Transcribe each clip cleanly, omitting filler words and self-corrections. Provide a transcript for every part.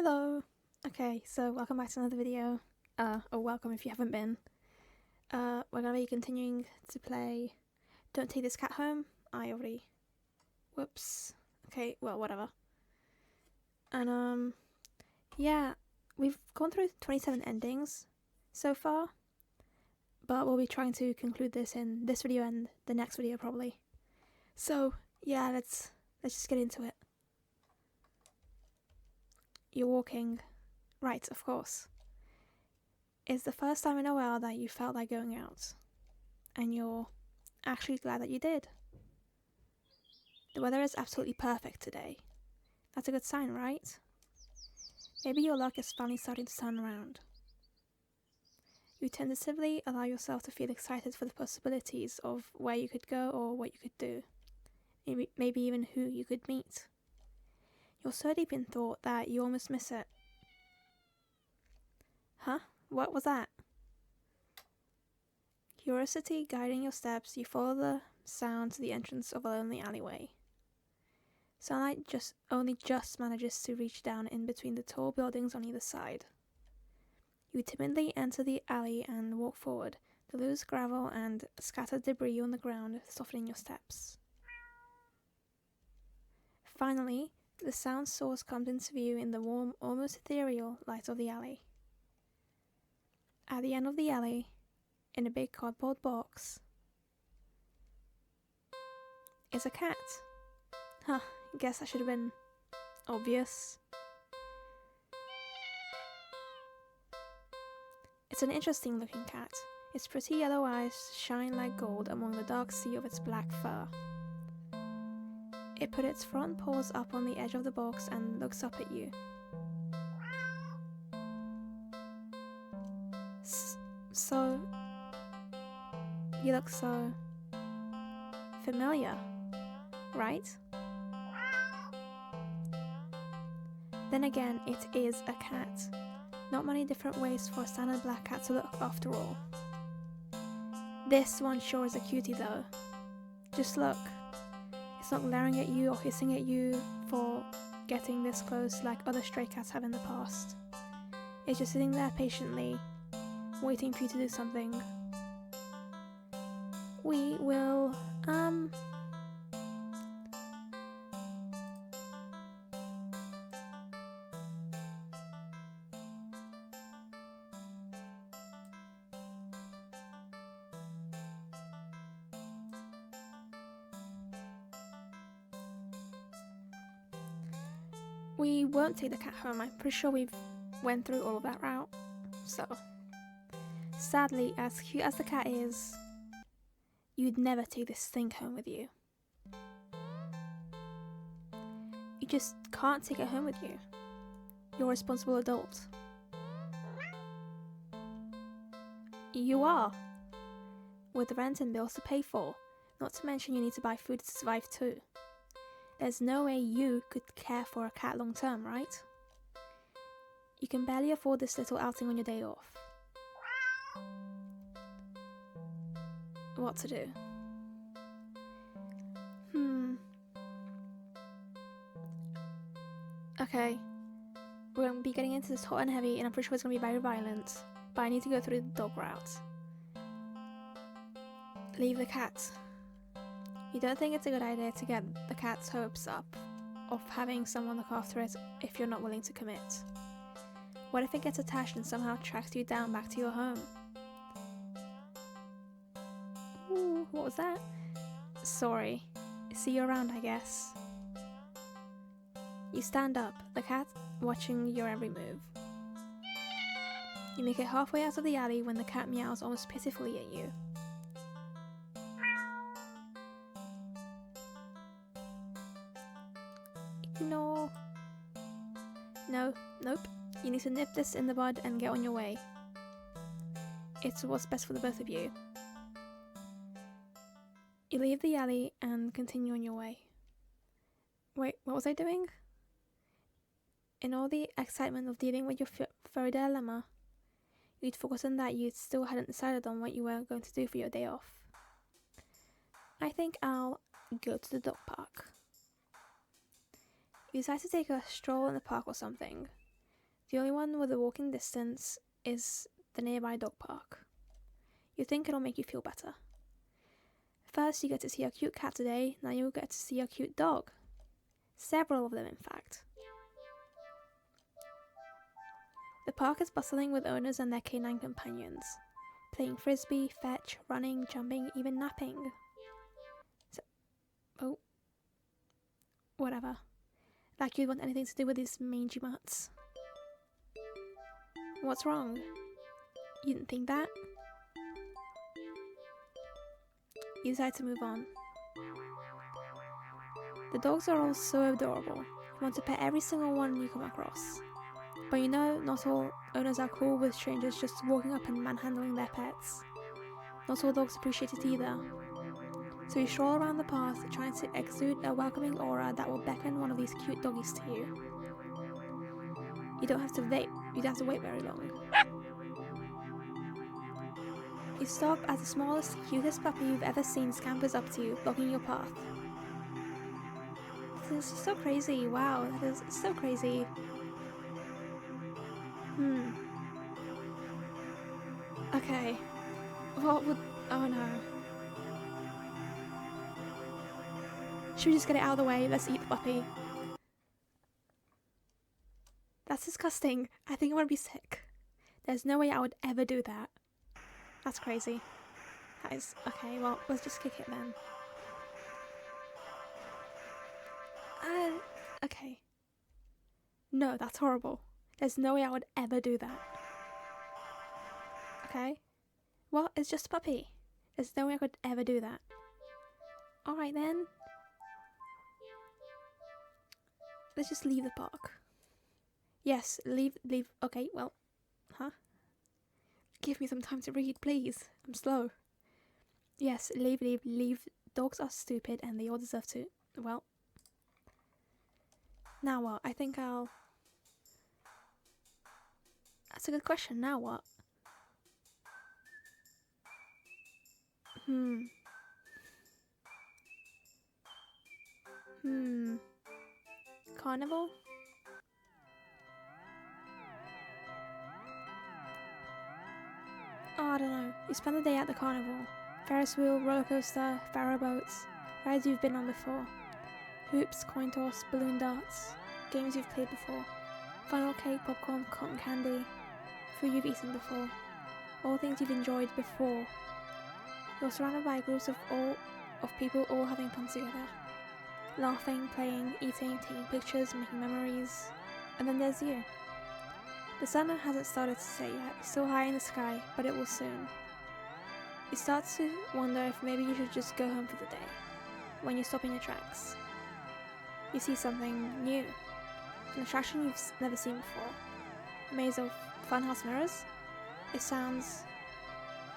Hello! Okay, so welcome back to another video. Or welcome if you haven't been. We're gonna be continuing to play Don't Take This Cat Home. Whoops. Okay, well, whatever. And, yeah, we've gone through 27 endings so far. But we'll be trying to conclude this in this video and the next video, probably. So, yeah, let's just get into it. You're walking. Right, of course. It's the first time in a while that you felt like going out. And you're actually glad that you did. The weather is absolutely perfect today. That's a good sign, right? Maybe your luck is finally starting to turn around. You tentatively allow yourself to feel excited for the possibilities of where you could go or what you could do. Maybe even who you could meet. You're so deep in thought that you almost miss it. Huh? What was that? Curiosity guiding your steps, you follow the sound to the entrance of a lonely alleyway. Sunlight only just manages to reach down in between the tall buildings on either side. You timidly enter the alley and walk forward, the loose gravel and scattered debris on the ground softening your steps. Finally, the sound source comes into view in the warm, almost ethereal light of the alley. At the end of the alley, in a big cardboard box, is a cat. Huh, guess that should have been obvious. It's an interesting looking cat. Its pretty yellow eyes shine like gold among the dark sea of its black fur. It put its front paws up on the edge of the box and looks up at you. So, you look so familiar, right? Then again, it is a cat. Not many different ways for a standard black cat to look after all. This one sure is a cutie though. Just look. It's not glaring at you or hissing at you for getting this close like other stray cats have in the past. It's just sitting there patiently, waiting for you to do something. We will, we won't take the cat home. I'm pretty sure we've went through all of that route. So, sadly, as cute as the cat is, you'd never take this thing home with you. You just can't take it home with you. You're a responsible adult. You are. With rent and bills to pay for, not to mention you need to buy food to survive too. There's no way you could care for a cat long term, right? You can barely afford this little outing on your day off. What to do? Okay. We're going to be getting into this hot and heavy, and I'm pretty sure it's going to be very violent. But I need to go through the dog route. Leave the cat. You don't think it's a good idea to get the cat's hopes up of having someone look after it if you're not willing to commit. What if it gets attached and somehow tracks you down back to your home? Ooh, what was that? Sorry. See you around, I guess. You stand up, the cat watching your every move. You make it halfway out of the alley when the cat meows almost pitifully at you. Ignore. No, nope. You need to nip this in the bud and get on your way. It's what's best for the both of you. You leave the alley and continue on your way. Wait, what was I doing? In all the excitement of dealing with your furry dilemma, you'd forgotten that you still hadn't decided on what you were going to do for your day off. I think I'll go to the dog park. You decide to take a stroll in the park or something. The only one with a walking distance is the nearby dog park. You think it'll make you feel better. First, you get to see a cute cat today, now you'll get to see a cute dog. Several of them, in fact. The park is bustling with owners and their canine companions, playing frisbee, fetch, running, jumping, even napping. Oh. Whatever. Like you'd want anything to do with these mangy mutts. What's wrong? You didn't think that? You decide to move on. The dogs are all so adorable. You want to pet every single one you come across. But you know, not all owners are cool with strangers just walking up and manhandling their pets. Not all dogs appreciate it either. So you stroll around the path, trying to exude a welcoming aura that will beckon one of these cute doggies to you. You don't have to wait very long. You stop as the smallest, cutest puppy you've ever seen scampers up to you, blocking your path. This is so crazy. Wow, that is so crazy. Okay. What would... Oh no. Should we just get it out of the way? Let's eat the puppy. That's disgusting. I think I'm gonna be sick. There's no way I would ever do that. That's crazy. That is... Okay, well, let's just kick it then. Okay. No, that's horrible. There's no way I would ever do that. Okay? What? It's just a puppy. There's no way I could ever do that. Alright then. Let's just leave the park. Yes, leave. Okay, well. Huh? Give me some time to read, please. I'm slow. Yes, leave. Dogs are stupid and they all deserve to. Well. Now what? I think I'll... That's a good question. Now what? Carnival? Oh, I don't know. You spend the day at the carnival. Ferris wheel, roller coaster, pharaoh boats, rides you've been on before. Hoops, coin toss, balloon darts, games you've played before. Funnel cake, popcorn, cotton candy, food you've eaten before. All things you've enjoyed before. You're surrounded by groups of people all having fun together. Laughing, playing, eating, taking pictures, making memories. And then there's you. The sun hasn't started to set yet, still high in the sky, but it will soon. You start to wonder if maybe you should just go home for the day, when you stop in your tracks. You see something new, an attraction you've never seen before. A maze of funhouse mirrors? It sounds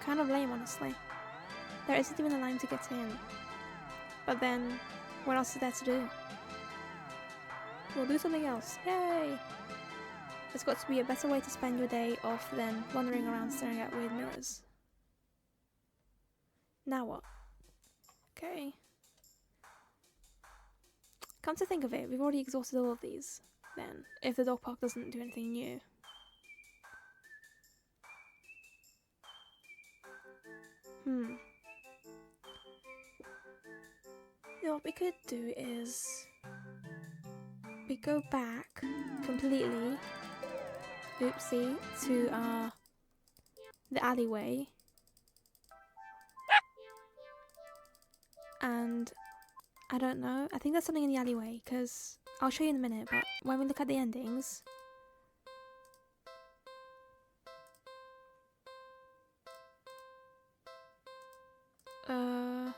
kind of lame, honestly. There isn't even a line to get in. But then, what else is there to do? We'll do something else. Yay! There's got to be a better way to spend your day off than wandering around staring at weird mirrors. Now what? Okay. Come to think of it, we've already exhausted all of these, then, if the dog park doesn't do anything new. You know, what we could do is... we go back completely, oopsie, to the alleyway. And I don't know, I think there's something in the alleyway, because I'll show you in a minute, but when we look at the endings, I'll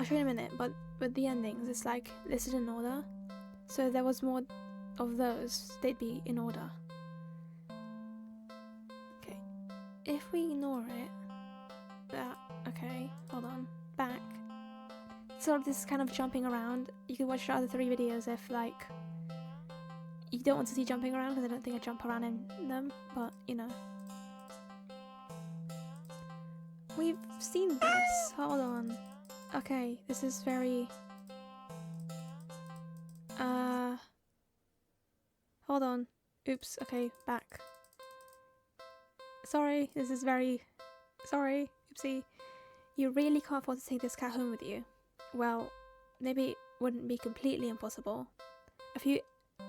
show you in a minute, but with the endings, it's like listed in order. So there was more of those, they'd be in order. Okay, if we ignore it, okay, hold on, back. So this is kind of jumping around. You can watch the other 3 videos if, like, you don't want to see jumping around, because I don't think I jump around in them, but, you know. We've seen this, hold on. Okay, this is very... Hold on. Oops, okay, back. Sorry, this is very... Sorry, oopsie. You really can't afford to take this cat home with you. Well, maybe it wouldn't be completely impossible. A few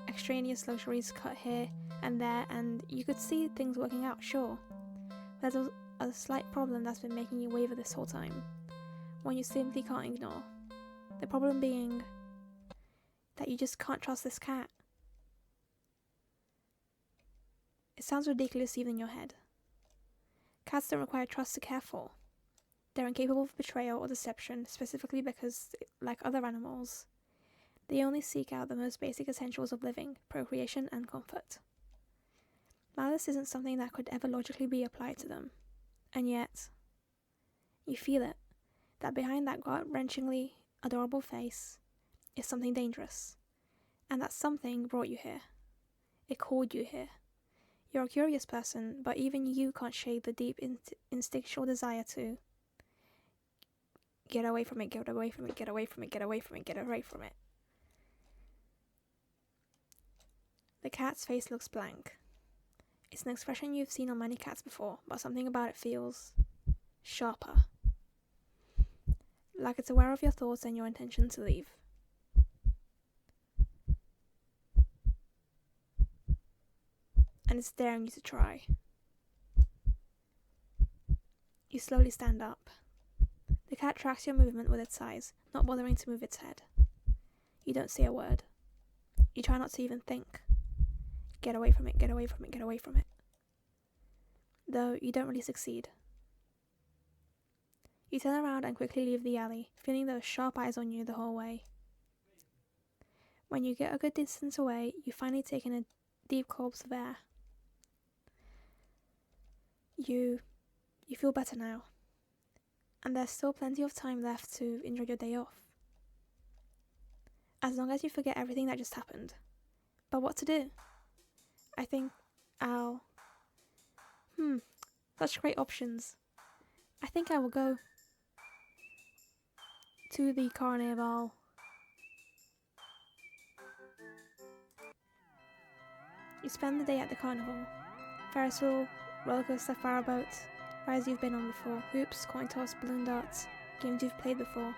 extraneous luxuries cut here and there, and you could see things working out, sure. But there's a slight problem that's been making you waver this whole time. One you simply can't ignore. The problem being that you just can't trust this cat. It sounds ridiculous even in your head. Cats don't require trust to care for. They're incapable of betrayal or deception, specifically because, like other animals, they only seek out the most basic essentials of living, procreation and comfort. Malice isn't something that could ever logically be applied to them. And yet, you feel it, that behind that gut-wrenchingly adorable face is something dangerous. And that something brought you here. It called you here. You're a curious person, but even you can't shake the deep instinctual desire to get away from it, get away from it, get away from it, get away from it, get away from it. The cat's face looks blank. It's an expression you've seen on many cats before, but something about it feels sharper. Like it's aware of your thoughts and your intention to leave. And it's daring you to try. You slowly stand up. The cat tracks your movement with its eyes, not bothering to move its head. You don't say a word. You try not to even think. Get away from it, get away from it, get away from it. Though you don't really succeed. You turn around and quickly leave the alley, feeling those sharp eyes on you the whole way. When you get a good distance away, you finally take in a deep gulp of air. You feel better now. And there's still plenty of time left to enjoy your day off. As long as you forget everything that just happened. But what to do? I think I'll... such great options. I think I will go to the carnival. You spend the day at the carnival. Ferris wheel, roller coaster, fire boat, rides you've been on before, hoops, coin toss, balloon darts, games you've played before,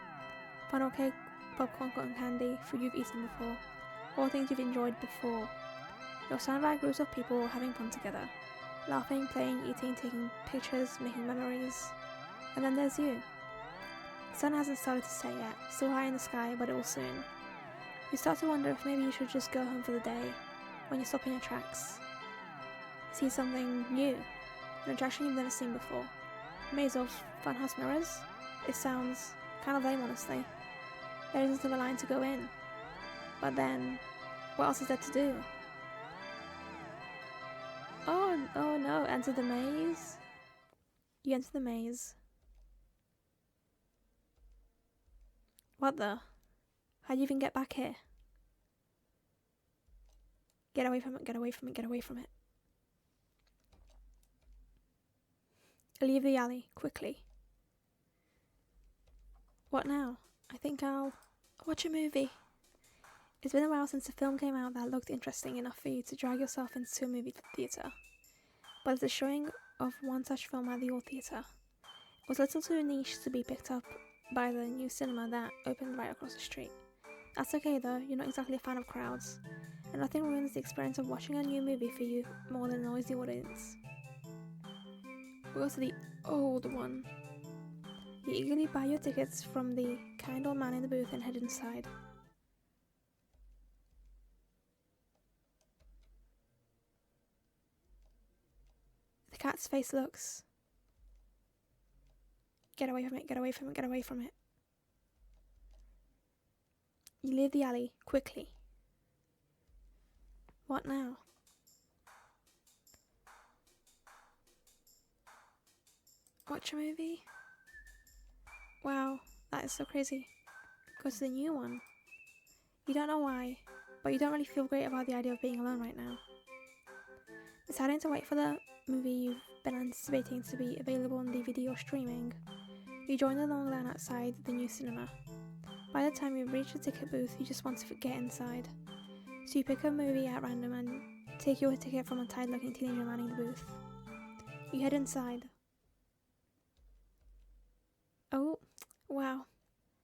funnel cake, popcorn, cotton candy, food you've eaten before, all things you've enjoyed before. You're surrounded by groups of people having fun together, laughing, playing, eating, taking pictures, making memories. And then there's you. The sun hasn't started to set yet, still high in the sky, but it will soon. You start to wonder if maybe you should just go home for the day, when you stop in your tracks. See something new, an attraction you've never seen before. Maze of funhouse mirrors? It sounds kind of lame, honestly. There isn't a line to go in. But then, what else is there to do? Oh no, enter the maze. You enter the maze. What the? How'd you even get back here? Get away from it, get away from it, get away from it. Leave the alley, quickly. What now? I think I'll watch a movie. It's been a while since a film came out that looked interesting enough for you to drag yourself into a movie theatre. But it's a showing of one such film at the old theatre. It was a little too niche to be picked up by the new cinema that opened right across the street. That's okay though, you're not exactly a fan of crowds, and nothing ruins the experience of watching a new movie for you more than a noisy audience. We go to the old one. You eagerly buy your tickets from the kind old man in the booth and head inside. The cat's face looks... Get away from it, get away from it, get away from it. You leave the alley, quickly. What now? Watch a movie? Wow, that is so crazy. Go to the new one. You don't know why, but you don't really feel great about the idea of being alone right now. Deciding to wait for the movie you've been anticipating to be available on DVD or streaming, you join the long line outside the new cinema. By the time you reach the ticket booth, you just want to get inside. So you pick a movie at random and take your ticket from a tired-looking teenager manning the booth. You head inside. Oh, wow.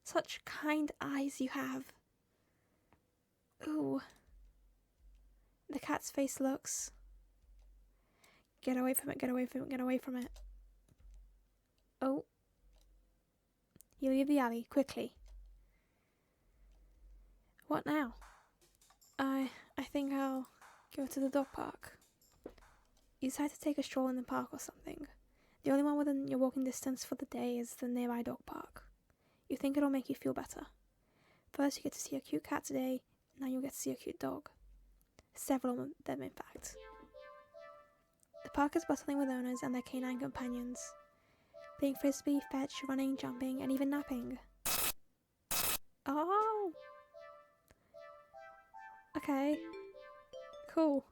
Such kind eyes you have. Ooh. The cat's face looks. Get away from it, get away from it, get away from it. Oh. You leave the alley, quickly. What now? I think I'll go to the dog park. You decide to take a stroll in the park or something. The only one within your walking distance for the day is the nearby dog park. You think it'll make you feel better. First you get to see a cute cat today, now you'll get to see a cute dog. Several of them, in fact. The park is bustling with owners and their canine companions. Playing frisbee, fetch, running, jumping, and even napping. Oh! Okay. Cool.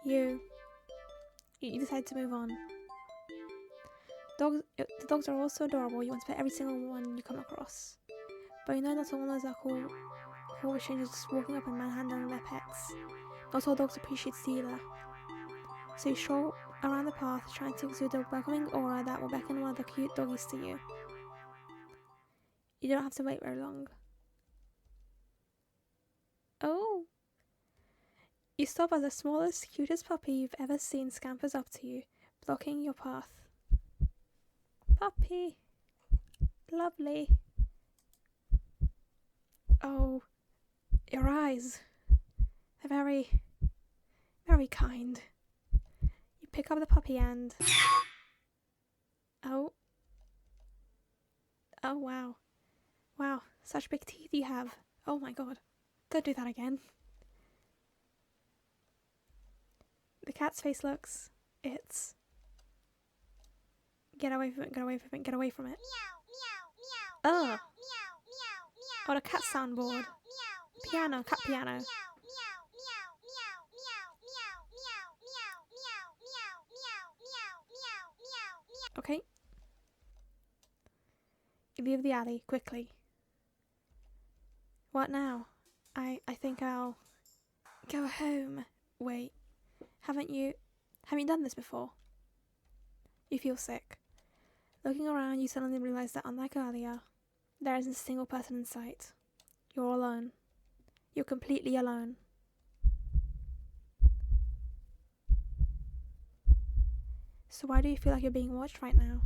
You decide to move on. The dogs are all so adorable, you want to pet every single one you come across. But you know not all owners are cool with strangers just walking up and manhandling their pets. Not all dogs appreciate either. So you stroll around the path, trying to exude a welcoming aura that will beckon one of the cute doggies to you. You don't have to wait very long. Oh! You stop as the smallest, cutest puppy you've ever seen scampers up to you, blocking your path. Puppy! Lovely. Oh, your eyes. They're very, very kind. You pick up the puppy and... Oh. Oh, wow. Wow, such big teeth you have. Oh my god. Don't do that again. The cat's face looks... It's... Get away from it, get away from it, get away from it. Ugh. What a cat soundboard. Piano, cat piano. Okay. You leave the alley, quickly. What now? I think I'll go home. Wait. Haven't you done this before? You feel sick. Looking around, you suddenly realize that unlike earlier, there isn't a single person in sight. You're alone. You're completely alone. So why do you feel like you're being watched right now?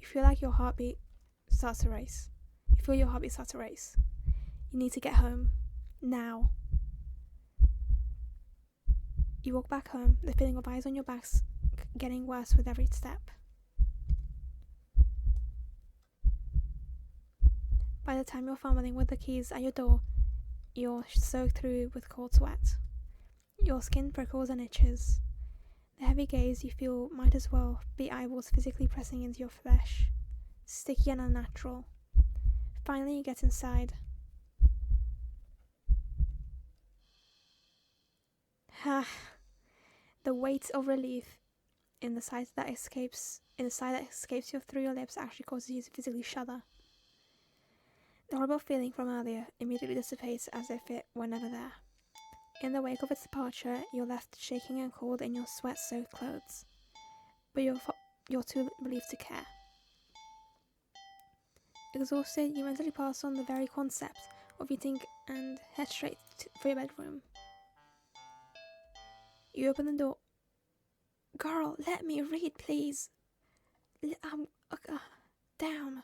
You feel like your heartbeat starts to race. You feel your heartbeat start to race. You need to get home. Now. You walk back home, the feeling of eyes on your back's getting worse with every step. By the time you're fumbling with the keys at your door, you're soaked through with cold sweat. Your skin prickles and itches. The heavy gaze you feel might as well be eyeballs physically pressing into your flesh. Sticky and unnatural. Finally you get inside. The weight of relief in the sight that escapes you through your lips actually causes you to physically shudder. The horrible feeling from earlier immediately dissipates as if it were never there. In the wake of its departure, you're left shaking and cold in your sweat-soaked clothes, but you're too relieved to care. Exhausted, you mentally pass on the very concept of eating and head straight for your bedroom. You open the door. Girl, let me read, please. Down.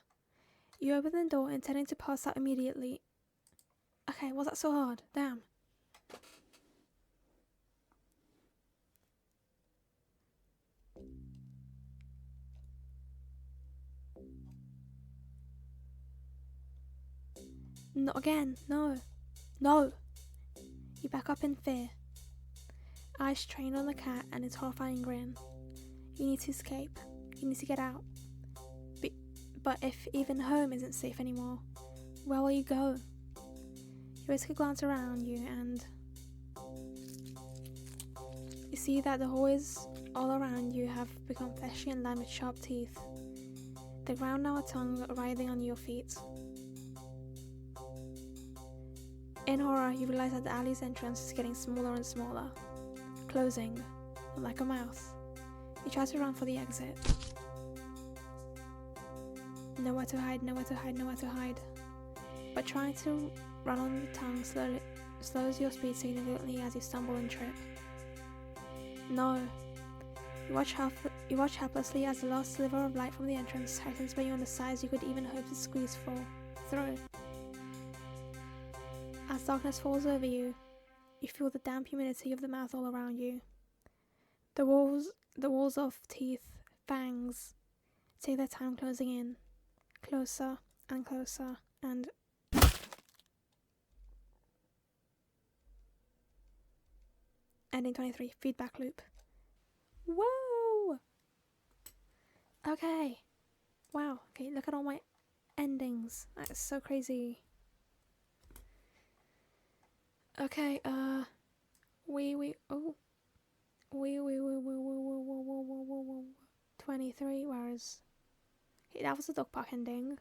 You open the door, intending to pass out immediately. Okay, was that so hard? Damn. Not again. No. No. You back up in fear. Eyes trained on the cat and its horrifying grin. You need to escape. You need to get out. But if even home isn't safe anymore, where will you go? You risk a glance around you and you see that the hallways all around you have become fleshy and lined with sharp teeth. The ground now a tongue writhing on your feet. In horror, you realise that the alley's entrance is getting smaller and smaller, closing like a mouth. You try to run for the exit. Nowhere to hide, nowhere to hide, nowhere to hide. But trying to run on the tongue slows your speed significantly as you stumble and trip. No. You watch helplessly as the last sliver of light from the entrance tightens beyond the size you could even hope to squeeze through. As darkness falls over you, you feel the damp humidity of the mouth all around you. The walls of teeth, fangs, take their time closing in, closer and closer, and ending 23, feedback loop. Whoa! Okay. Wow. Okay, look at all my endings. That's so crazy. Okay, we 23, whereas okay, that was the dog park ending.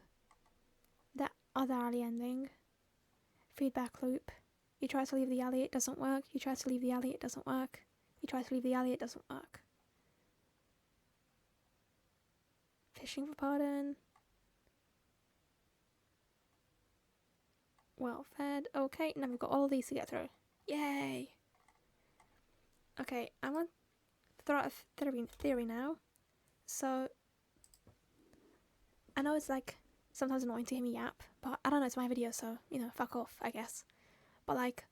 That other alley ending. Feedback loop. You try to leave the alley, it doesn't work. You try to leave the alley, it doesn't work. You try to leave the alley, it doesn't work. Fishing for pardon. Well fed. Okay, now we've got all of these to get through. Yay! Okay, I'm gonna throw out a theory now. So, I know it's like sometimes annoying to hear me yap, but I don't know, it's my video, so, you know, fuck off, I guess. But like,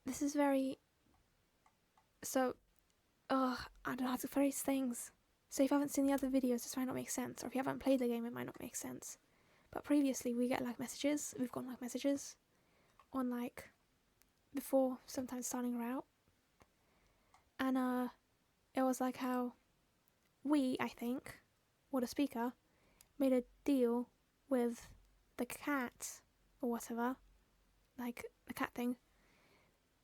this is very, so, I don't know how to phrase things. So if you haven't seen the other videos, this might not make sense, or if you haven't played the game, it might not make sense. But previously, we get like messages, we've gotten like messages on like, before sometimes starting a route. And it was like how we, I think, or the speaker, made a deal with the cat, or whatever, like the cat thing,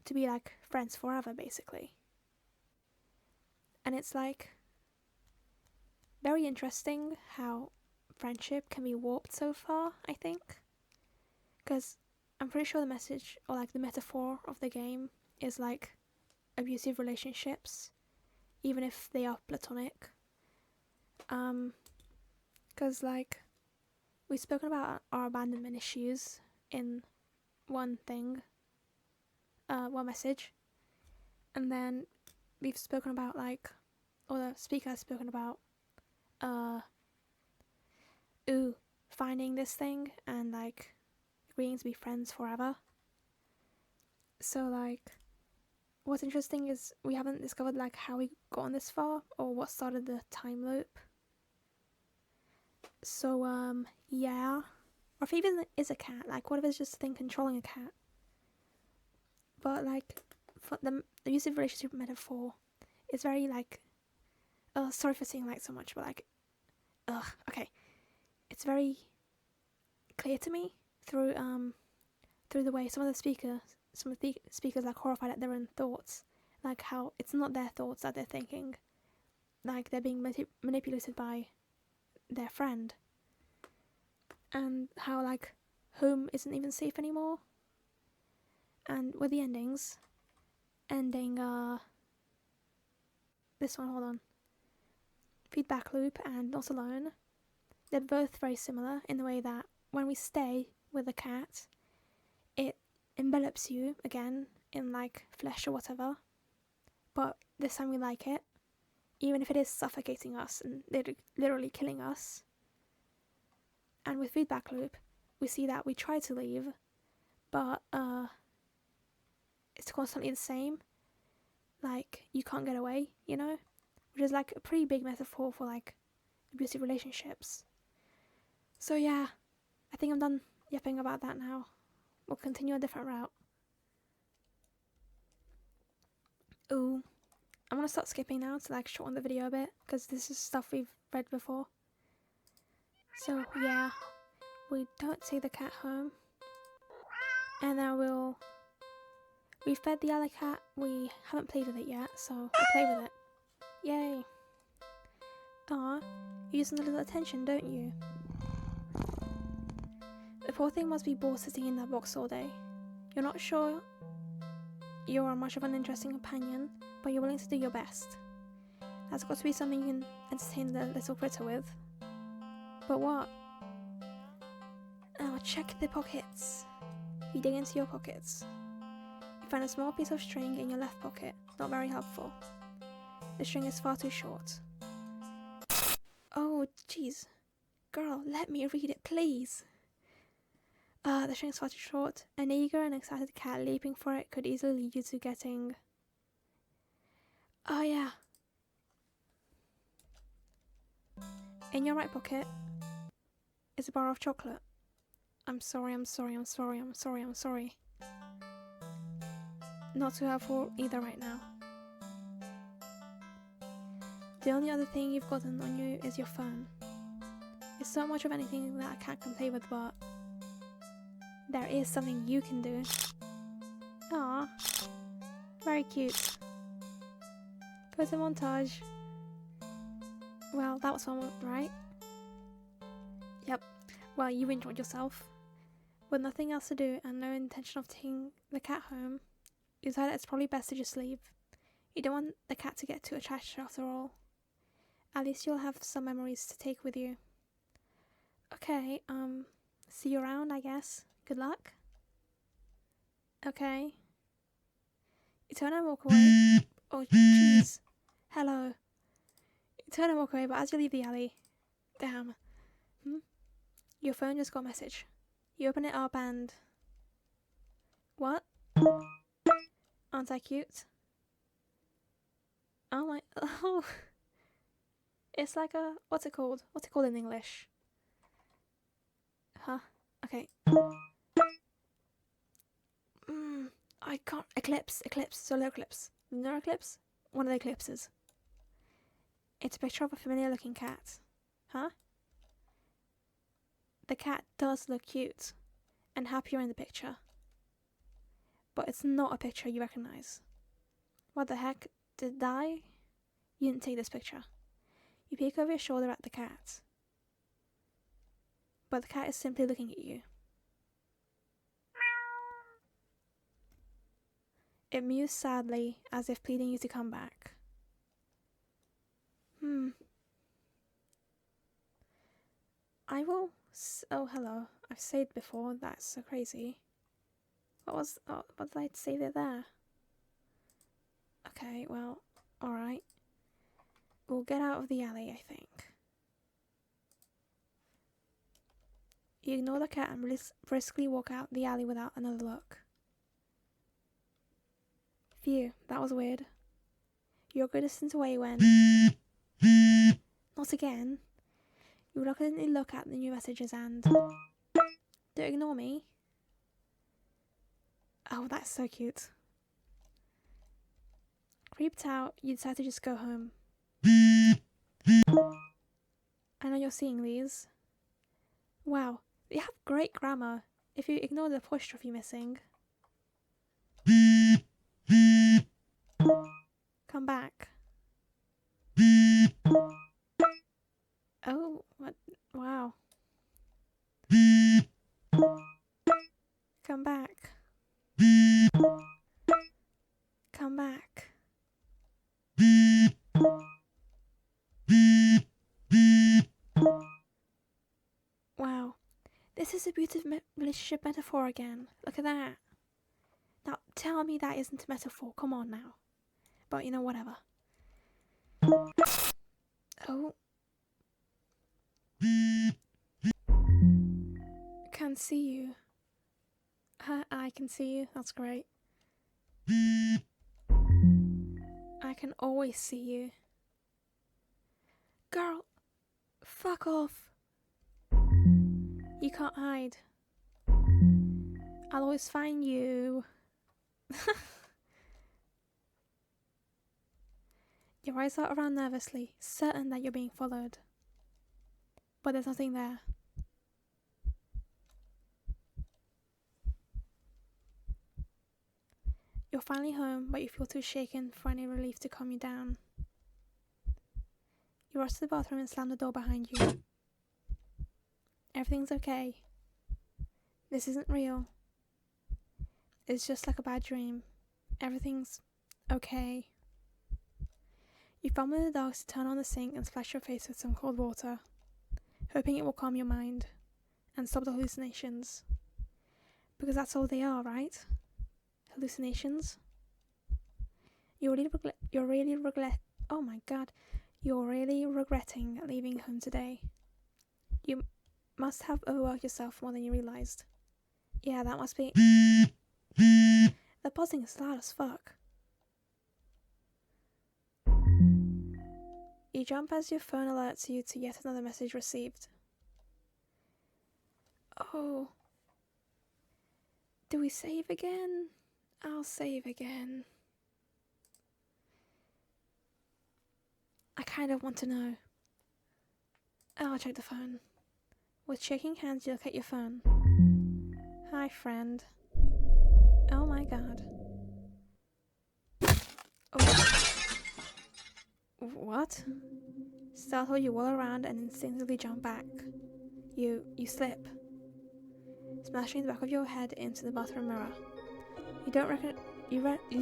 to be like friends forever, basically. And it's like very interesting how friendship can be warped so far, I think. Because I'm pretty sure the message, or like the metaphor of the game, is like abusive relationships, even if they are platonic. Because like, we've spoken about our abandonment issues in one thing, one message, and then we've spoken about like, or the speaker has spoken about, finding this thing and like agreeing to be friends forever. So like, what's interesting is we haven't discovered like how we got on this far or what started the time loop. So yeah, or if even is a cat, like what if it's just a thing controlling a cat? But like, for the abusive relationship metaphor is very like, sorry for saying like so much, but like, okay, it's very clear to me through the way some of the speakers like horrified at their own thoughts, like how it's not their thoughts that they're thinking, like they're being manipulated by their friend, and how like home isn't even safe anymore. And with the ending this one, hold on, feedback loop and not alone, they're both very similar in the way that when we stay with a cat, it envelops you again in like flesh or whatever, but this time we like it, even if it is suffocating us and literally killing us. And with feedback loop, we see that we try to leave, but it's constantly the same, like you can't get away, you know, which is like a pretty big metaphor for like abusive relationships. So yeah, I think I'm done yapping about that now. We'll continue a different route. Ooh, I'm gonna start skipping now to like shorten the video a bit, because this is stuff we've read before. So yeah, we don't take the cat home, and then we fed the other cat. We haven't played with it yet, so we'll play with it. Yay! Aw, you use a little attention, don't you? poor thing must be bored sitting in that box all day. You're not sure you're much of an interesting companion, but you're willing to do your best. That's got to be something you can entertain the little critter with. But what? Oh, check the pockets. You dig into your pockets. You find a small piece of string in your left pocket. Not very helpful. The string is far too short. Oh, jeez. Girl, let me read it, please. The string is far too short. An eager and excited cat leaping for it could easily lead you to getting... Oh, yeah. In your right pocket is a bar of chocolate. I'm sorry. Not too helpful either right now. The only other thing you've gotten on you is your phone. It's so much of anything that a cat can play with, but there is something you can do. Ah, very cute. Go to montage. Well, that was fun, right? Yep. Well, you enjoyed yourself. With nothing else to do and no intention of taking the cat home, you decide it's probably best to just leave. You don't want the cat to get too attached after all. At least you'll have some memories to take with you. Okay, see you around, I guess. Good luck. Okay. You turn and walk away. Oh, jeez. Hello. You turn and walk away, but as you leave the alley... Damn. Your phone just got a message. You open it up and... What? Aren't I cute? Oh my... Oh. It's like a... What's it called? What's it called in English? Huh? Okay. I can't... Eclipse. Solar eclipse. Lunar eclipse? One of the eclipses. It's a picture of a familiar looking cat. Huh? The cat does look cute and happier in the picture. But it's not a picture you recognize. What the heck? Did it die? You didn't take this picture. You peek over your shoulder at the cat. But the cat is simply looking at you. It mews sadly, as if pleading you to come back. I will... Oh, hello. I've said before, that's so crazy. What did I say there? Okay, well, alright. We'll get out of the alley, I think. You ignore the cat and briskly walk out the alley without another look. Phew, that was weird. You're a good distance away when... Not again. You reluctantly look at the new messages and... Don't ignore me. Oh, that's so cute. Creeped out, you decide to just go home. I know you're seeing these. Wow, they have great grammar if you ignore the apostrophe missing. Come back. Oh, what? Wow. Come back. Come back. Wow. This is a beautiful relationship metaphor again. Look at that. Now, tell me that isn't a metaphor. Come on now. But, you know, whatever. Oh. Can't see you. I can see you. That's great. I can always see you. Girl, fuck off. You can't hide. I'll always find you. Your eyes are around nervously, certain that you're being followed. But there's nothing there. You're finally home, but you feel too shaken for any relief to calm you down. You rush to the bathroom and slam the door behind you. Everything's okay. This isn't real. It's just like a bad dream. Everything's okay. You fumble in the dark to turn on the sink and splash your face with some cold water, hoping it will calm your mind and stop the hallucinations. Because that's all they are, right? Hallucinations. You're really regretting leaving home today. You must have overworked yourself more than you realized. Yeah, that must be... The buzzing is loud as fuck. You jump as your phone alerts you to yet another message received. Oh. Do we save again? I'll save again. I kind of want to know. I'll check the phone. With shaking hands, you look at your phone. Hi, friend. Oh my god. Oh. What? Startled, you whirl around and instinctively jump back. You slip, smashing the back of your head into the bathroom mirror. You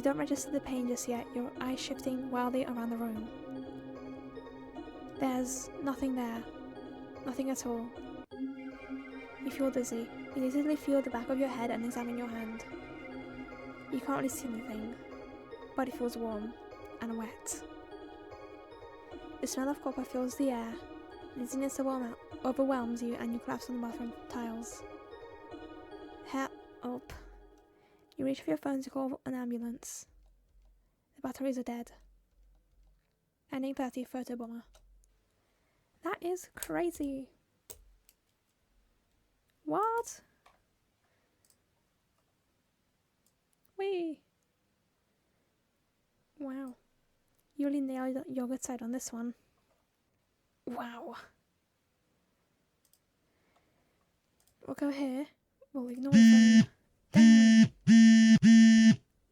don't register the pain just yet, your eyes shifting wildly around the room. There's nothing there. Nothing at all. You feel dizzy. You immediately feel the back of your head and examine your hand. You can't really see anything, but it feels warm and wet. The smell of copper fills the air. Dizziness overwhelms you and you collapse on the bathroom tiles. Help. You reach for your phone to call an ambulance. The batteries are dead. Ending 30 photo bomber. That is crazy. What? Wee. Wow. You really nailed your good side on this one. Wow. We'll go here. We'll ignore the phone. Damn.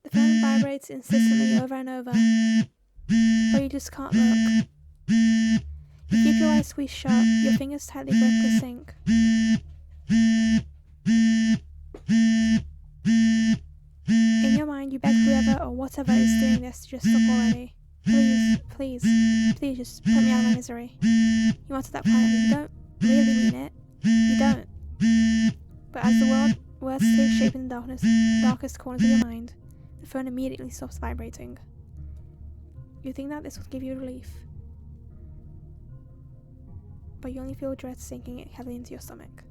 The phone vibrates insistently over and over, but you just can't look. You keep your eyes squeezed shut, your fingers tightly grip the sink. In your mind, you beg whoever or whatever is doing this to just stop already. Please, just put me out of my misery. You answer that quietly. You don't really mean it. You don't. But as the words take shape in the darkest corners of your mind, the phone immediately stops vibrating. You think that this will give you relief, but you only feel dread sinking heavily into your stomach.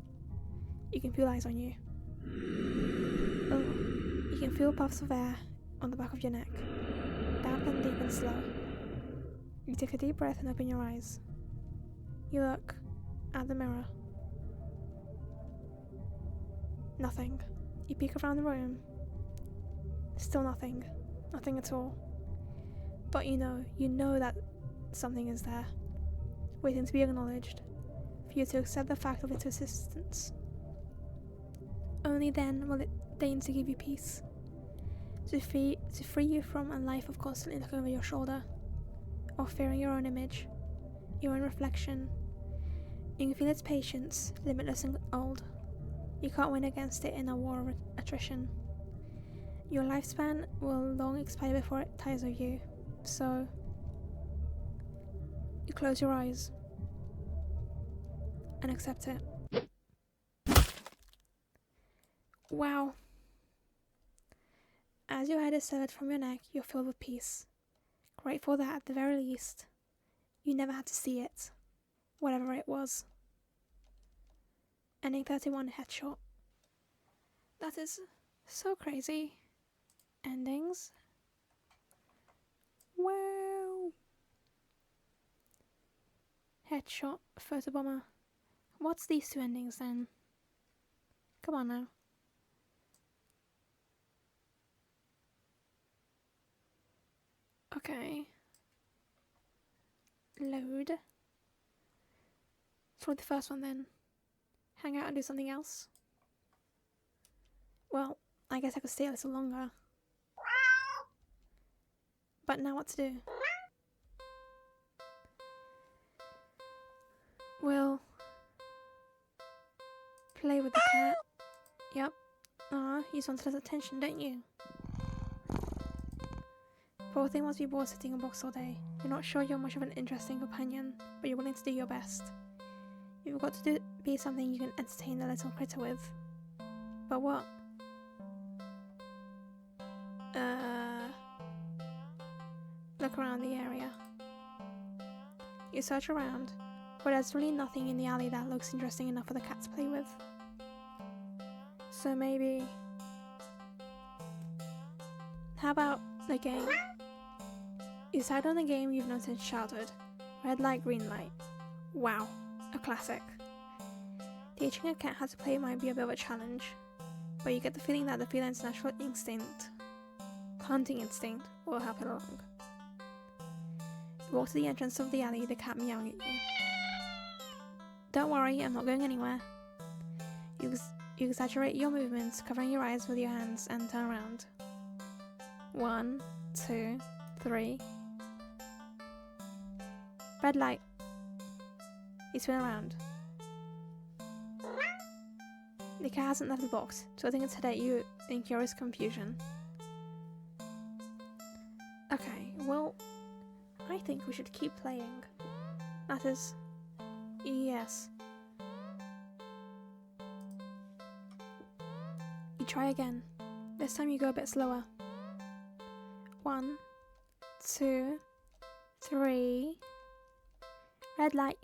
You can feel eyes on you. You can feel puffs of air on the back of your neck, damp and deep and slow. You take a deep breath and open your eyes. You look at the mirror. Nothing. You peek around the room. Still nothing. Nothing at all. But you know that something is there, waiting to be acknowledged, for you to accept the fact of its existence. Only then will it deign to give you peace, to free you from a life of constantly looking over your shoulder, or fearing your own image, your own reflection. You can feel its patience, limitless and old. You can't win against it in a war of attrition. Your lifespan will long expire before it tires of you, so you close your eyes and accept it. Wow. As your head is severed from your neck, you're filled with peace, grateful that at the very least, you never had to see it, whatever it was. Ending 31 headshot. That is so crazy. Endings. Wow. Headshot, photobomber. What's these two endings then? Come on now. Okay. Load. For the first one then. Hang out and do something else. Well, I guess I could stay a little longer. But now what to do? We'll play with the cat. Yep. You just wanted his attention, don't you? Poor thing must be bored sitting in a box all day. You're not sure you're much of an interesting companion, but you're willing to do your best. You've got to be something you can entertain the little critter with. But what? Look around the area. You search around, but there's really nothing in the alley that looks interesting enough for the cat to play with. So maybe... How about the game? You decide on the game you've known since childhood. Red light, green light. Wow, a classic. Teaching a cat how to play might be a bit of a challenge, but you get the feeling that the feline's natural instinct, hunting instinct, will help it along. You walk to the entrance of the alley, the cat meowing at you. Don't worry, I'm not going anywhere. You exaggerate your movements, covering your eyes with your hands, and turn around. 1, 2, 3. Red light. You spin around. The cat hasn't left the box, tilting its head at you in curious confusion. Okay, well, I think we should keep playing. That is... yes. You try again. This time you go a bit slower. 1, 2, 3. Red light.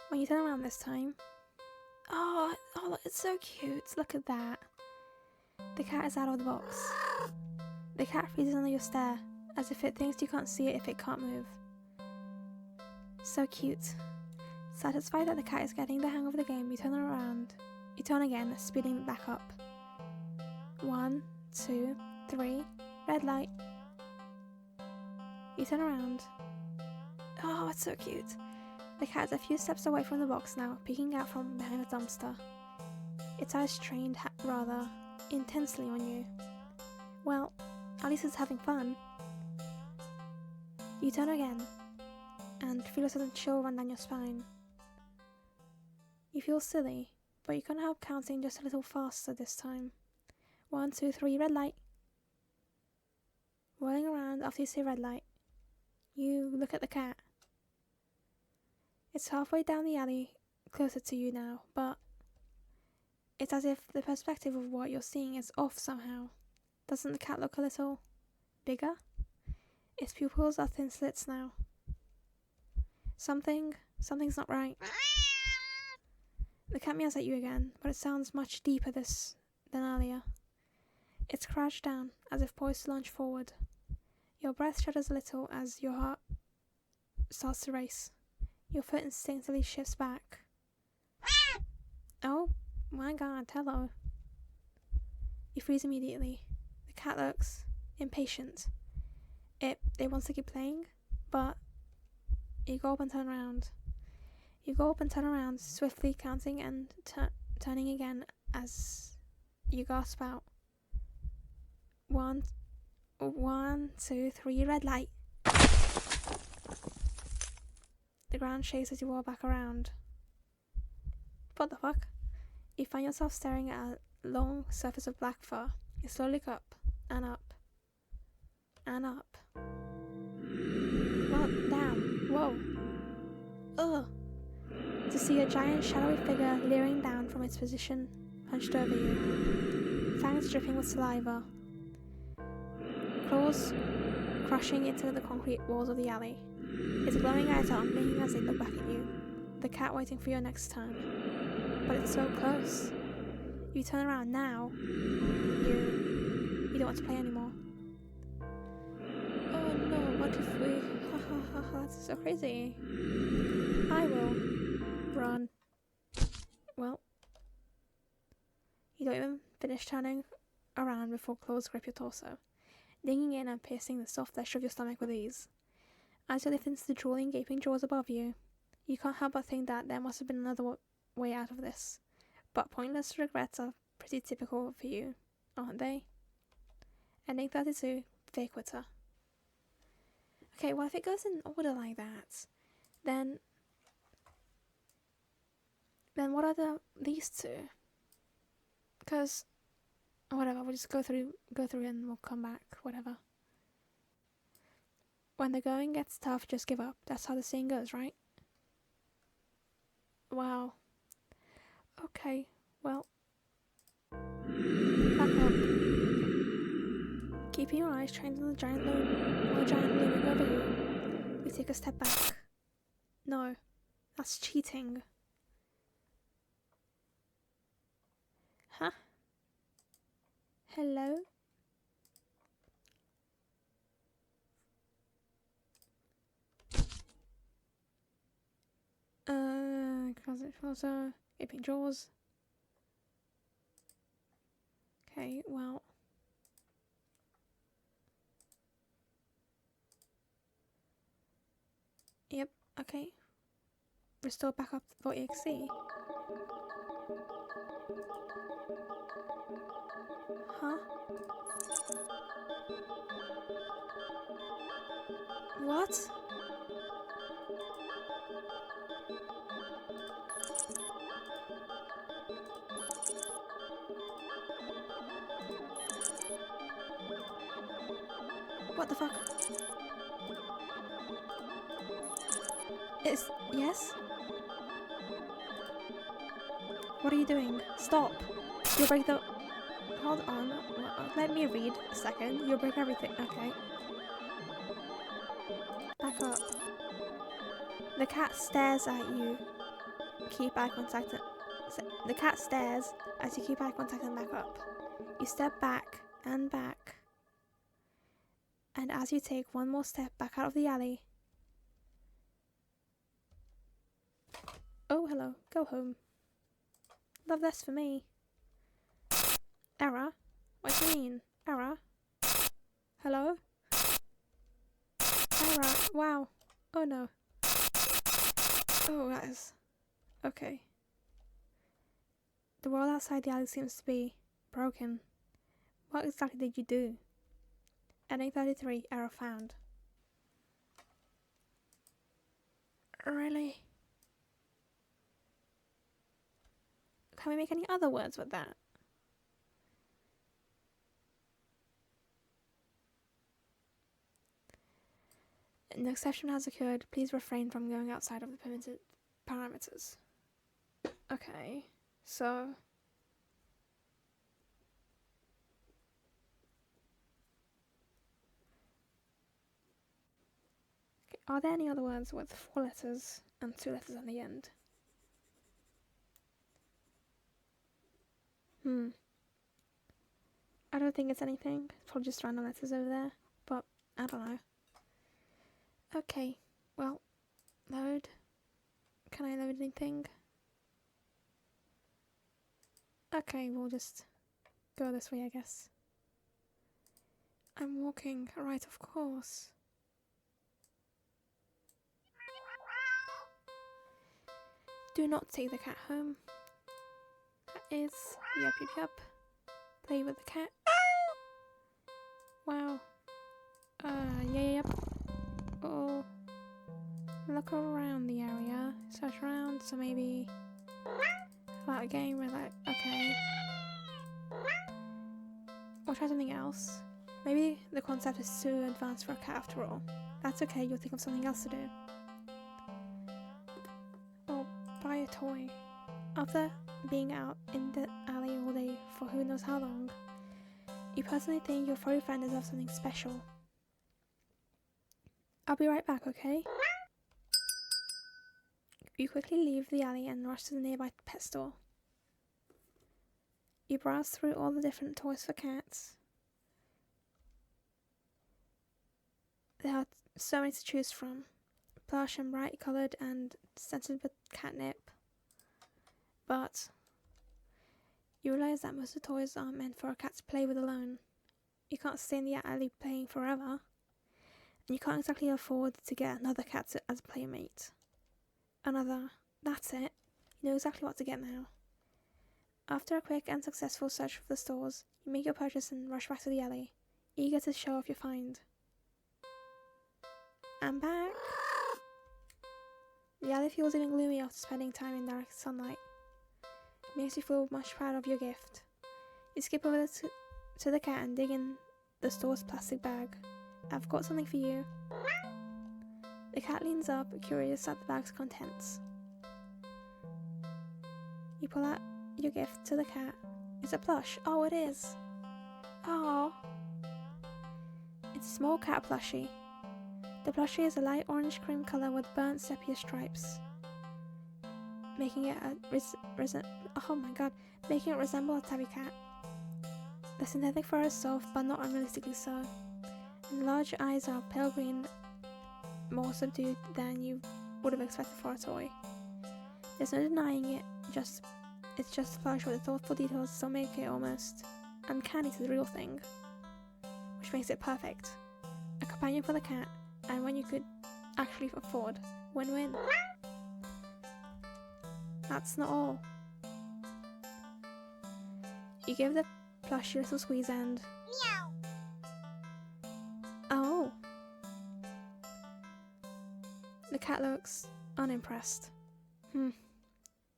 When you turn around this time... Oh, it's so cute. Look at that. The cat is out of the box. The cat freezes under your stare, as if it thinks you can't see it if it can't move. So cute. Satisfied that the cat is getting the hang of the game, you turn around. You turn again, speeding back up. 1, 2, 3. Red light. You turn around. Oh, it's so cute. The cat is a few steps away from the box now, peeking out from behind a dumpster. Its eyes trained rather intensely on you. Well, at least it's having fun. You turn again, and feel a sudden chill run down your spine. You feel silly, but you can't help counting just a little faster this time. 1, 2, 3, red light. Rolling around after you say red light, you look at the cat. It's halfway down the alley, closer to you now, but it's as if the perspective of what you're seeing is off somehow. Doesn't the cat look a little bigger? Its pupils are thin slits now. Something's not right. The cat meows at you again, but it sounds much deeper than earlier. It's crouched down, as if poised to lunge forward. Your breath shudders a little as your heart starts to race. Your foot instinctively shifts back. Oh my god, hello. You freeze immediately. The cat looks impatient. It wants to keep playing, but you go up and turn around. You go up and turn around, swiftly counting and turning again as you gasp out. 1, 2, 3, red light. The ground shakes as you walk back around. What the fuck? You find yourself staring at a long surface of black fur. You slowly look up, and up, and up. Well, damn, whoa. Ugh. To see a giant shadowy figure leering down from its position, hunched over you. Fangs dripping with saliva. Claws crushing into the concrete walls of the alley. Its glowing eyes are unblinking as they look back at you. The cat waiting for your next turn. But it's so close. You turn around now. You don't want to play anymore. Oh no, what if we... that's so crazy. I will run. Well, you don't even finish turning around before claws grip your torso, digging in and piercing the soft flesh of your stomach with ease. As you lift into the drooling, gaping jaws above you, you can't help but think that there must have been another way out of this. But pointless regrets are pretty typical for you, aren't they? Ending 32, Fake Quitter. Okay, well if it goes in order like that, then what are these two? Because, whatever, we'll just go through and we'll come back, whatever. When the going gets tough, just give up. That's how the saying goes, right? Wow. Okay, well. Back up. Keeping your eyes trained on the giant looming over you. We take a step back. No, that's cheating. Huh? Hello? Closer. Gaping jaws. Okay, well. Yep, okay. Restore backup for EXE. Huh? What? What the fuck? Yes? What are you doing? Stop! You'll break the... Hold on. Let me read a second. You'll break everything. Okay. Back up. The cat stares at you. Keep eye contact. The cat stares as you keep eye contact and back up. You step back and back. And as you take one more step back out of the alley... Oh, hello. Go home. Love this for me. Error? What do you mean? Error? Hello? Error. Wow. Oh no. Oh, that is... Okay. The world outside the alley seems to be broken. What exactly did you do? Ending 33, error found. Really? Can we make any other words with that? No exception has occurred. Please refrain from going outside of the permitted parameters. Okay, so... Are there any other words with 4 letters and 2 letters on the end? I don't think it's anything. It's probably just random letters over there, but I don't know. Okay, well, load. Can I load anything? Okay, we'll just go this way, I guess. I'm walking, right, of course. Do not take the cat home. That is, yup. Play with the cat. Wow. Yep. Oh. Look around the area. Search around, so maybe... About a game where like, okay. Or try something else. Maybe the concept is too advanced for a cat after all. That's okay, you'll think of something else to do. Or buy a toy. After being out in the alley all day for who knows how long, you personally think your furry friend deserves something special. I'll be right back, okay? You quickly leave the alley and rush to the nearby pet store. You browse through all the different toys for cats. There are so many to choose from. Plush and bright coloured and scented with catnip. But you realise that most of the toys aren't meant for a cat to play with alone. You can't stay in the alley playing forever. And you can't exactly afford to get another cat as a playmate. That's it. You know exactly what to get now. After a quick and successful search for the stores, you make your purchase and rush back to the alley, eager to show off your find. I'm back! The alley feels even gloomy after spending time in direct sunlight. It makes you feel much proud of your gift. You skip over to the cat and dig in the store's plastic bag. I've got something for you. The cat leans up, curious at the bag's contents. You pull out your gift to the cat. It's a plush. Oh, it is. Oh. It's a small cat plushie. The plushie is a light orange cream colour with burnt sepia stripes, making it making it resemble a tabby cat. The synthetic fur is soft, but not unrealistically so. And the large eyes are pale green, more subdued than you would have expected for a toy. There's no denying it, it's just a plush with the thoughtful details that make it almost uncanny to the real thing, which makes it perfect. A companion for the cat, and one you could actually afford. Win-win. That's not all. You give the plushie a little squeeze and... Meow! Oh! The cat looks unimpressed.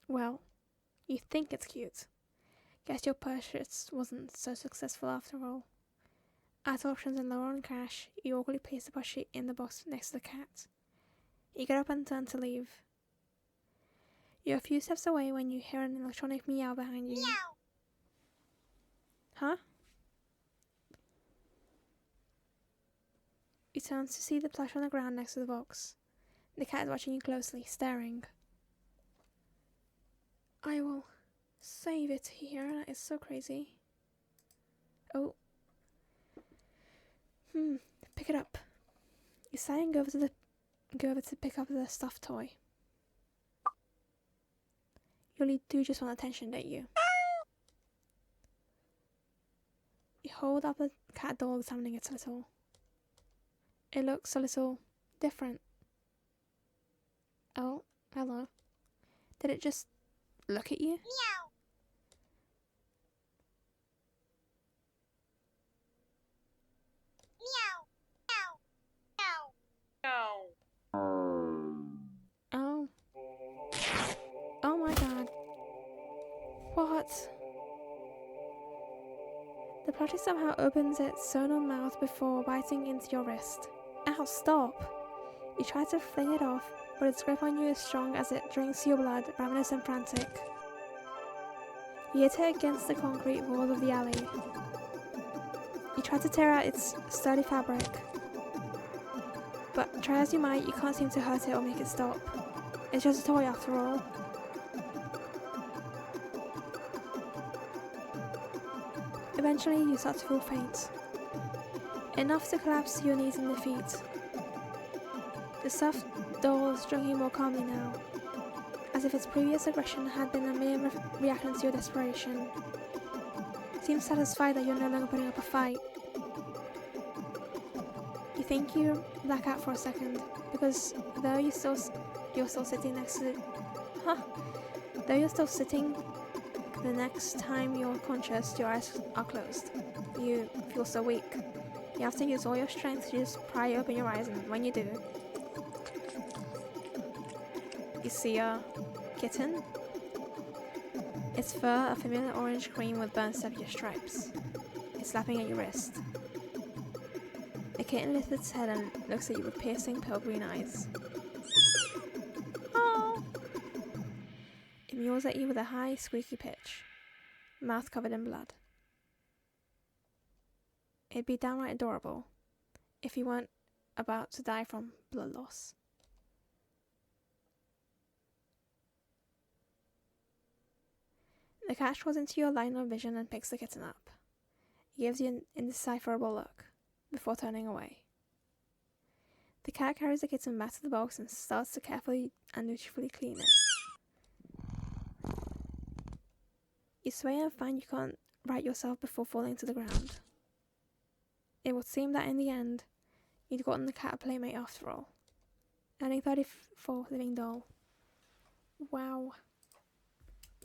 Well, you think it's cute. Guess your purchase wasn't so successful after all. At options and lower on cash, you awkwardly place the plushie in the box next to the cat. You get up and turn to leave. You're a few steps away when you hear an electronic meow behind you. Meow! Huh? You turn to see the plush on the ground next to the box. The cat is watching you closely, staring. I will save it here. That is so crazy. Oh. Pick it up. You sigh and go over to pick up the stuffed toy. You really do just want attention, don't you? You hold up the cat doll, examining it a little. It looks a little different. Oh, hello. Did it just look at you? Meow. Oh. Oh my god. What? The plushie somehow opens its sewn-on mouth before biting into your wrist. Ow, stop! You try to fling it off, but its grip on you is strong as it drinks your blood, ravenous and frantic. You hit it against the concrete walls of the alley. You try to tear out its sturdy fabric, but try as you might, you can't seem to hurt it or make it stop. It's just a toy after all. Eventually, you start to feel faint. Enough to collapse to your knees and defeat. The stuffed doll is drinking more calmly now, as if its previous aggression had been a mere reaction to your desperation. It seems satisfied that you're no longer putting up a fight. You think you black out for a second, because though you're still sitting next to though you're still sitting, the next time you're conscious, your eyes are closed. You feel so weak. You have to use all your strength to just pry open your eyes, and when you do, you see a kitten. Its fur a familiar orange cream with burnt sepia stripes. It's lapping at your wrist. The kitten lifts its head and looks at you with piercing pale green eyes. Oh! It mews at you with a high, squeaky pitch, mouth covered in blood. It'd be downright adorable if you weren't about to die from blood loss. The cat strolls into your line of vision and picks the kitten up. He gives you an indecipherable look before turning away. The cat carries the kitten back to the box and starts to carefully and dutifully clean it. You sway and find you can't right yourself before falling to the ground. It would seem that in the end, you'd gotten the cat a playmate after all. Earning Pt.4 living doll. Wow.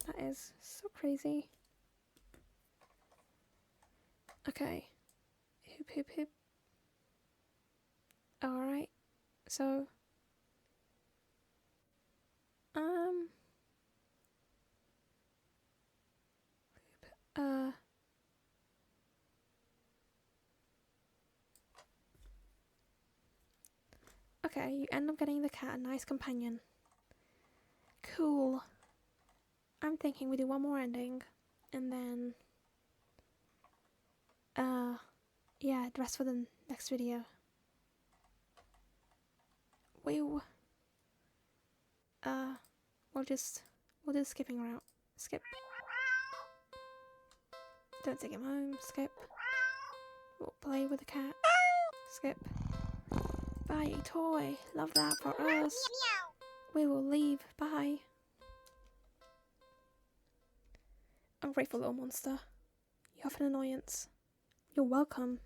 That is so crazy. Okay. Hoop. Alright. So. Okay, you end up getting the cat a nice companion. Cool. I'm thinking we do one more ending, and then, yeah, the rest for the next video. We'll do the skipping route. Skip. Don't take him home. Skip. We'll play with the cat. Skip. Buy a toy. Love that for us. We will leave. Bye. Ungrateful little monster. You have an annoyance. You're welcome.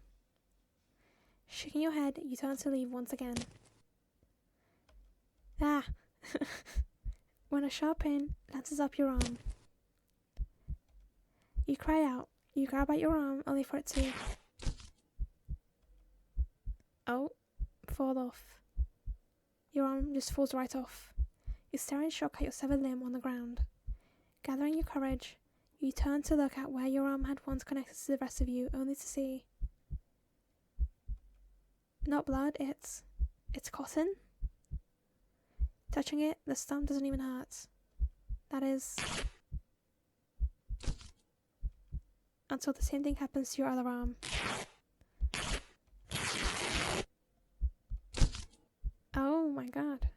Shaking your head, you turn to leave once again. Ah! When a sharp pain lances up your arm. You cry out. You grab at your arm, only for it to... Oh, fall off. Your arm just falls right off. You stare in shock at your severed limb on the ground. Gathering your courage, you turn to look at where your arm had once connected to the rest of you, only to see... Not blood, it's cotton. Touching it, the stump doesn't even hurt. That is... Until the same thing happens to your other arm. Oh my god.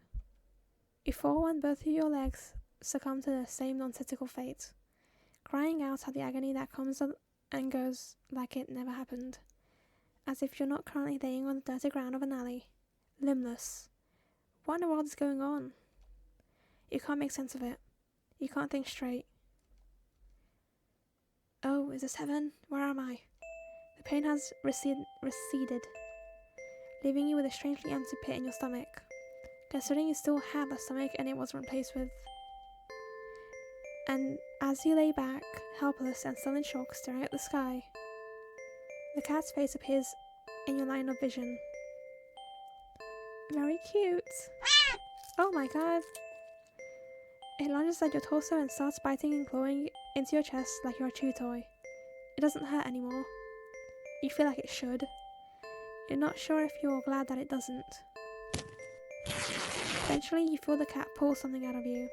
You fall when both of your legs succumb to the same nonsensical fate, crying out at the agony that comes and goes like it never happened, as if you're not currently laying on the dirty ground of an alley, limbless. What in the world is going on? You can't make sense of it. You can't think straight. Oh, is this heaven? Where am I? The pain has receded, leaving you with a strangely empty pit in your stomach, considering you still had a stomach and it wasn't replaced with... And as you lay back, helpless and still in shock, staring at the sky, the cat's face appears in your line of vision. Very cute. Oh my god. It lunges at your torso and starts biting and clawing into your chest like you're a chew toy. It doesn't hurt anymore. You feel like it should. You're not sure if you're glad that it doesn't. Eventually, you feel the cat pull something out of you.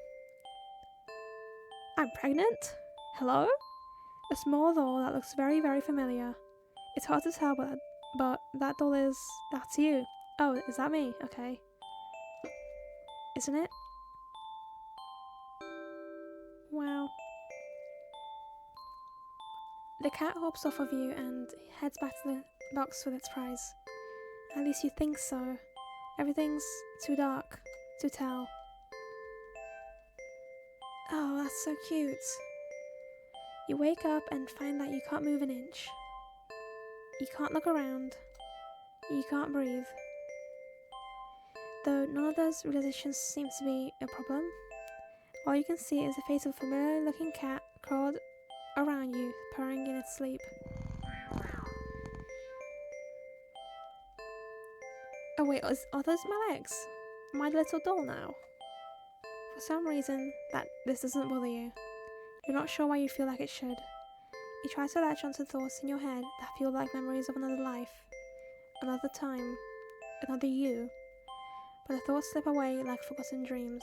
I'm pregnant? Hello? A small doll that looks very, very familiar. It's hard to tell, but that doll is... That's you. Oh, is that me? Okay. Isn't it? Wow. The cat hops off of you and heads back to the box with its prize. At least you think so. Everything's too dark to tell. Oh, that's so cute. You wake up and find that you can't move an inch. You can't look around. You can't breathe. Though none of those realizations seems to be a problem. All you can see is the face of a familiar looking cat crawled around you, purring in its sleep. Oh wait, are those my legs? Am I the little doll now? For some reason, this doesn't bother you. You're not sure why you feel like it should. You try to latch onto thoughts in your head that feel like memories of another life, another time, another you, but the thoughts slip away like forgotten dreams.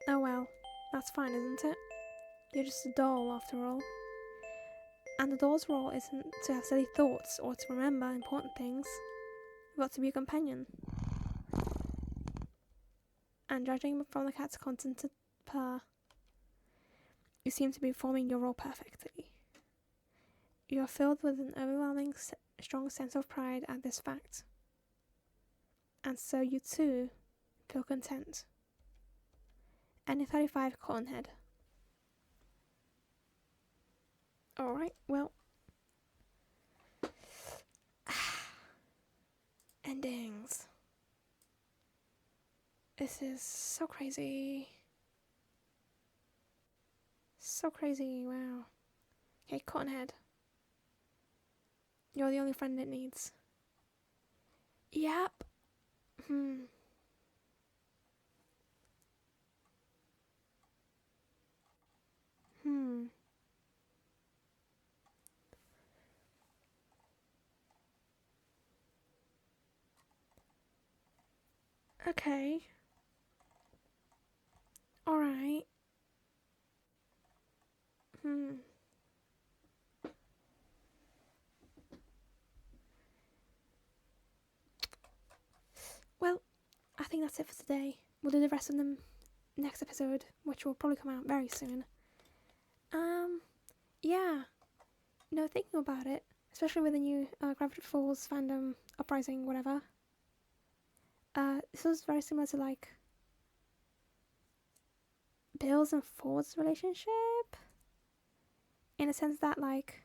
Oh well, that's fine, isn't it? You're just a doll after all. And the doll's role isn't to have silly thoughts or to remember important things, but to be a companion. And judging from the cat's constant purr, you seem to be performing your role perfectly. You are filled with an overwhelming, strong sense of pride at this fact. And so you too feel content. N35 Cottonhead. Alright, well. Endings. This is so crazy. So crazy, wow. Okay, Cottonhead. You're the only friend it needs. Yep. Okay. Alright. Well, I think that's it for today. We'll do the rest of them next episode, which will probably come out very soon. Yeah. Thinking about it, especially with the new Gravity Falls fandom uprising, whatever. This was very similar to like Bill's and Ford's relationship, in a sense that like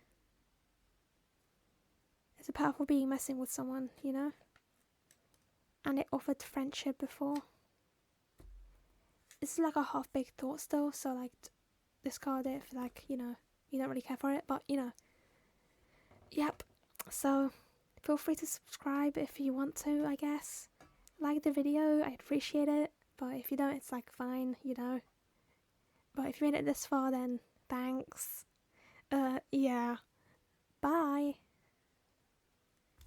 there's a powerful being messing with someone, and it offered friendship before. This is like a half-baked thought still, so like discard it if like you don't really care for it, but yep. So feel free to subscribe if you want to, I guess. Like the video, I'd appreciate it, but if you don't, it's like fine, But if you made it this far, then thanks. Yeah. Bye.